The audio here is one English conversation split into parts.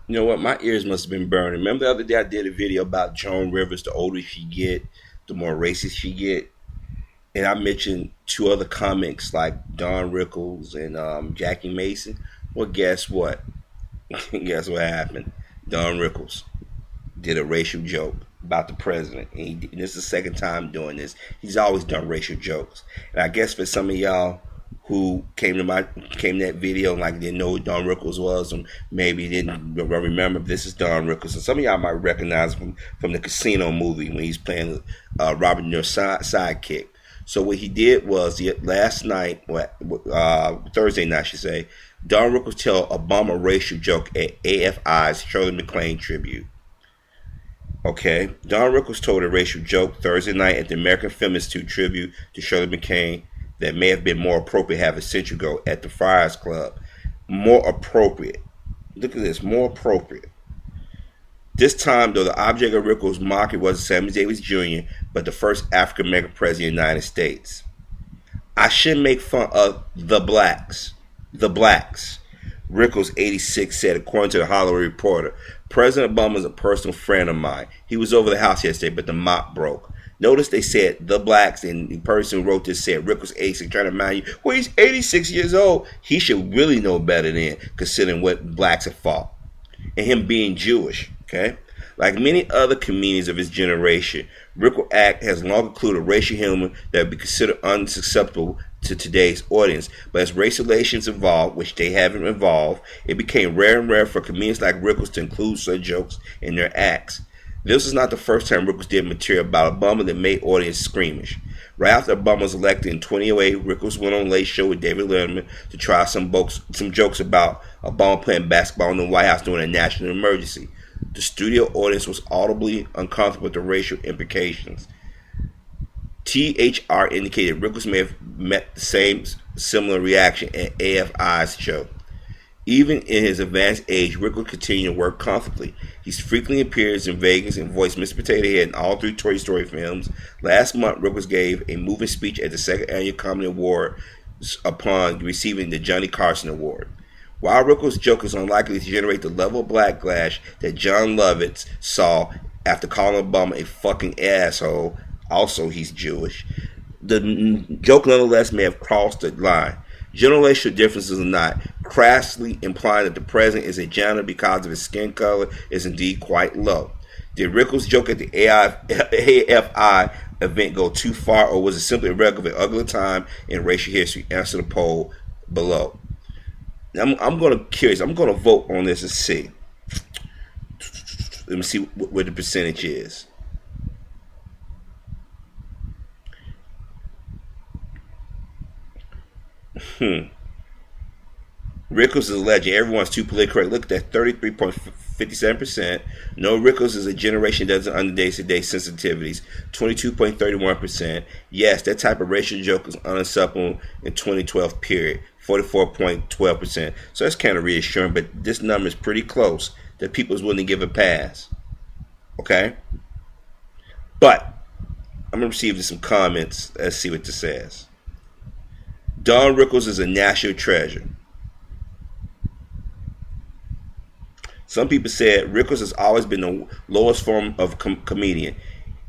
You know what? My ears must have been burning. Remember the other day I did a video about Joan Rivers. The older she get, the more racist she get. And I mentioned two other comics like Don Rickles and Jackie Mason. Well, guess what? Guess what happened? Don Rickles did a racial joke about the president. And this is the second time doing this. He's always done racial jokes. And I guess for some of y'all who came to that video and like didn't know who Don Rickles was, and maybe didn't remember this is Don Rickles. And some of y'all might recognize him from the Casino movie when he's playing Robert De Niro's sidekick. So what he did was last night, Thursday night, I should say, Don Rickles tell a Obama racial joke at AFI's Shirley MacLaine tribute. Okay, Don Rickles told a racial joke Thursday night at the American Film Institute tribute to Shirley MacLaine that may have been more appropriate half a century ago at the Friars Club. More appropriate. Look at this, more appropriate. This time, though, the object of Rickles' mockery wasn't Sammy Davis Jr., but the first African American president of the United States. I shouldn't make fun of the blacks. The blacks. Rickles, 86, said, according to the Hollywood Reporter, President Obama is a personal friend of mine. He was over the house yesterday, but the mop broke. Notice they said the blacks, and the person who wrote this said Rickles 86, trying to remind you, well, he's 86 years old. He should really know better than considering what blacks have fought. And him being Jewish, okay? Like many other comedians of his generation, Rickles' act has long included racial humor that would be considered unacceptable to today's audience. But as race relations evolved, which they haven't evolved, it became rare and rare for comedians like Rickles to include such jokes in their acts. This is not the first time Rickles did material about Obama that made audience squeamish. Right after Obama was elected in 2008, Rickles went on Late Show with David Letterman to try some jokes about Obama playing basketball in the White House during a national emergency. The studio audience was audibly uncomfortable with the racial implications. THR indicated Rickles may have met the same similar reaction at AFI's show. Even in his advanced age, Rickles continued to work comfortably. He frequently appears in Vegas and voiced Mr. Potato Head in all three Toy Story films. Last month, Rickles gave a moving speech at the second annual Comedy Award upon receiving the Johnny Carson Award. While Rickles' joke is unlikely to generate the level of backlash that John Lovitz saw after calling Obama a fucking asshole, also he's Jewish, the joke nonetheless may have crossed the line. Generational differences are not, crassly implying that the president is a janitor because of his skin color is indeed quite low. Did Rickles' joke at the AFI event go too far, or was it simply a record of an ugly time in racial history? Answer the poll below. I'm going to curious. I'm going to vote on this and see. Let me see what the percentage is. Rickles is a legend. Everyone's too politically correct. Look at that, 33.57%. No, Rickles is a generation that doesn't understand today's sensitivities. 22.31%. Yes, that type of racial joke was unacceptable in 2012 period. 44.12%. So that's kind of reassuring, but this number is pretty close that people is willing to give a pass. Okay? But I'm going to receive some comments. Let's see what this says. Don Rickles is a national treasure. Some people said Rickles has always been the lowest form of comedian,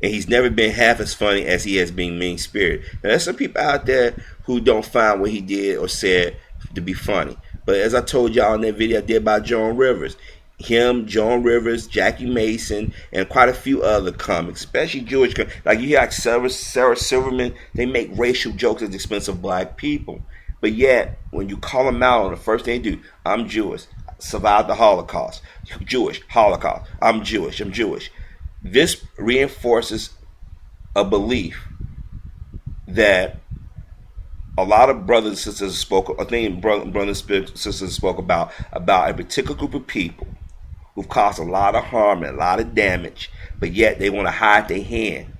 and he's never been half as funny as he has been mean-spirited. Now, there's some people out there who don't find what he did or said to be funny. But as I told y'all in that video I did about Joan Rivers, him, Joan Rivers, Jackie Mason, and quite a few other comics, especially Jewish comics. Like you hear like Sarah Silverman, they make racial jokes at the expense of black people. But yet, when you call them out on the first thing they do, I'm Jewish, survived the Holocaust, Jewish, Holocaust, I'm Jewish. This reinforces a belief that a lot of brothers and sisters spoke, I think brothers and sisters spoke about a particular group of people who've caused a lot of harm and a lot of damage, but yet they want to hide their hand.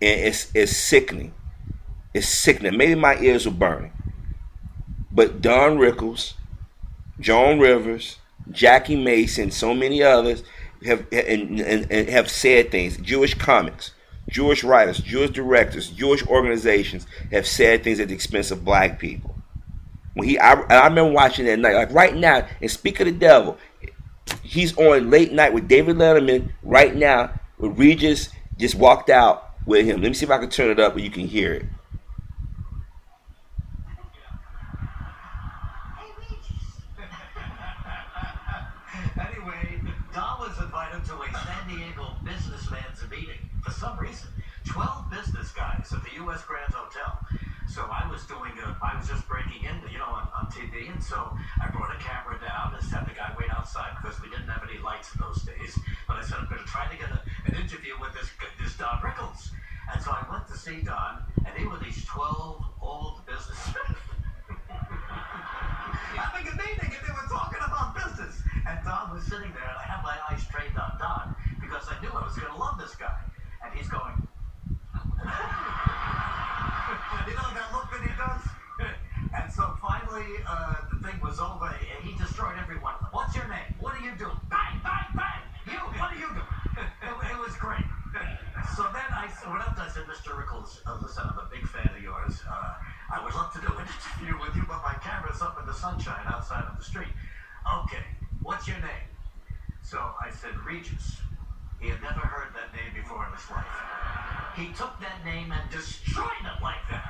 And it's sickening. It's sickening. Maybe my ears were burning. But Don Rickles, Joan Rivers, Jackie Mason, so many others have said things. Jewish comics, Jewish writers, Jewish directors, Jewish organizations have said things at the expense of black people. I remember watching that night, like right now, and speak of the devil, He's on late night with David Letterman right now. Where Regis just walked out with him. Let me see if I can turn it up where you can hear it. Anyway, Don was invited to a San Diego businessman's meeting. For some reason, 12 business guys at the U.S. Grand Hotel. So I was just breaking in, on TV, and so I brought a camera down and had the guy wait outside because we didn't have any lights in those days. But I said I'm going to try to get an interview with this Don Rickles. And so I went to see Don, and he were these 12 old businessmen having a meeting, and they were talking about business. And Don was sitting there, and I had my eyes trained on Don because I knew I was going to love this guy. And he's going, that look that he does? And so finally, the thing was over, and he destroyed everyone. What's your name? What do you do? Bang, bang, bang! You, what do you do? It was great. So then I went up and I said, Mr. Rickles, listen, I'm a big fan of yours. I would love to do an interview with you, but my camera's up in the sunshine outside on the street. Okay, what's your name? So I said, Regis. He had never heard that name before in his life. He took that name and destroyed it like that.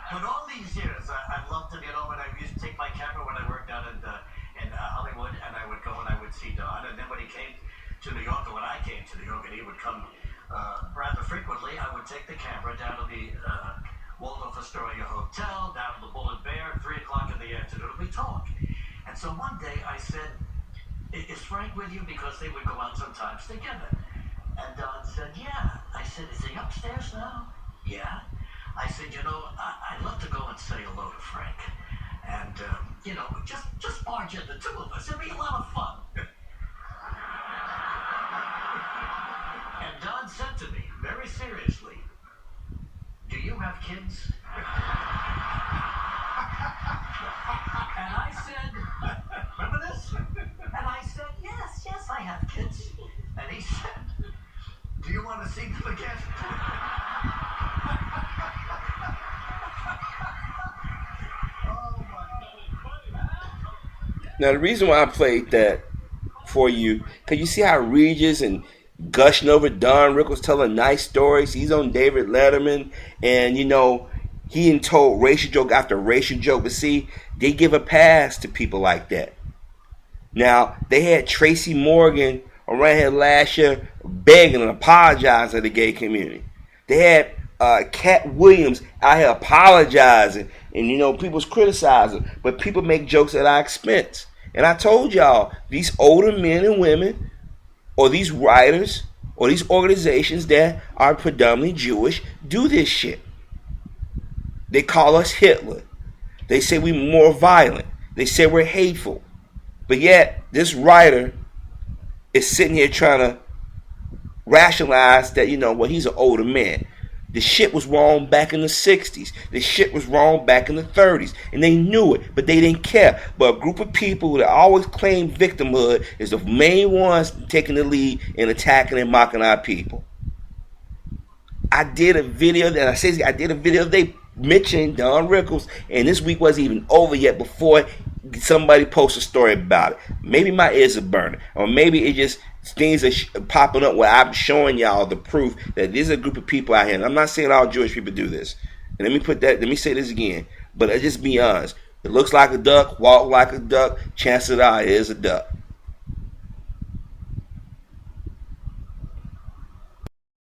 But all these years, I loved him, and I used to take my camera when I worked out in Hollywood, and I would go and I would see Don. And then when he came to New York, or when I came to New York, and he would come rather frequently, I would take the camera down to the Waldorf Astoria Hotel, down to the Bull and Bear, 3 o'clock in the afternoon, and we talk. And so one day I said, is Frank with you? Because they would go out sometimes together. And Don said, yeah. I said, is he upstairs now? Yeah. I said, I'd love to go and say hello to Frank. And, just barge in the two of us. It'd be a lot of fun. And Don said to me, very seriously, do you have kids? And I said, remember this? And I said, yes, I have kids. And he said, do you want to see them again? Now, the reason why I played that for you, because you see how Regis and gushing over Don Rickles telling nice stories. He's on David Letterman, and he done told racial joke after racial joke. But see, they give a pass to people like that. Now, they had Tracy Morgan around here last year begging and apologizing to the gay community. They had Cat Williams out here apologizing, and people's criticizing, but people make jokes at our expense. And I told y'all, these older men and women, or these writers, or these organizations that are predominantly Jewish, do this shit. They call us Hitler. They say we're more violent. They say we're hateful. But yet, this writer is sitting here trying to rationalize that, he's an older man. The shit was wrong back in the 60s. The shit was wrong back in the 30s. And they knew it, but they didn't care. But a group of people that always claim victimhood is the main ones taking the lead and attacking and mocking our people. I did a video they mentioned Don Rickles, and this week wasn't even over yet before somebody posts a story about it. Maybe my ears are burning, or maybe it just things are popping up where I'm showing y'all the proof that there's a group of people out here. And I'm not saying all Jewish people do this. And let me say this again. But just be honest. It looks like a duck, walk like a duck, chances are it is a duck.